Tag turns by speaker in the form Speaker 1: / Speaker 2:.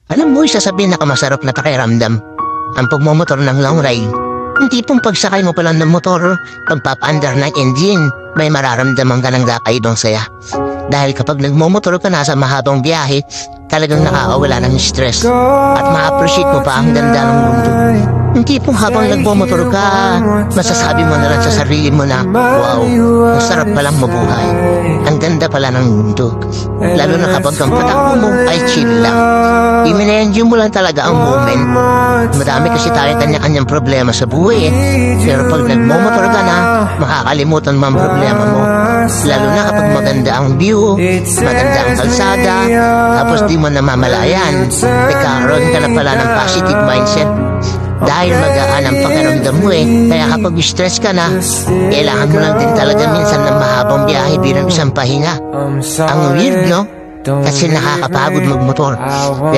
Speaker 1: Alam mo, isa sa pinakamasarap na pakiramdam ang pagmumotor ng long ride. Hindi pong pagsakay mo pa lang ng motor, pagpapaandar ng engine, may mararamdaman ka ng kakaibang saya. Dahil kapag nagmumotor ka na sa mahabang biyahe, talagang nakakawala ng stress at ma-appreciate mo pa ang ganda ng mundo. Hindi pong habang nagmumotor ka, masasabi mo na lang sa sarili mo na, wow, ang sarap palang mabuhay. Ang ganda pala ng mundo. Lalo na kapag ang patakbo mo ay chill lang. I-enjoy mo lang talaga ang moment. Madami kasi tayo kanya-kanyang problema sa buhay eh. Pero pag nagmumotor ka na, makakalimutan mo ang problema mo. Lalo na kapag maganda ang view, maganda ang kalsada, tapos di mo namamalayan, nagkakaroon ka na pala ng positive mindset. Dahil magaan ang pakiramdam mo eh. Kaya kapag stress ka na, kailangan mo lang din talaga minsan ng mahabang biyahe bilang isang pahinga. Ang weird, no? Kasi nakakapagod magmotor.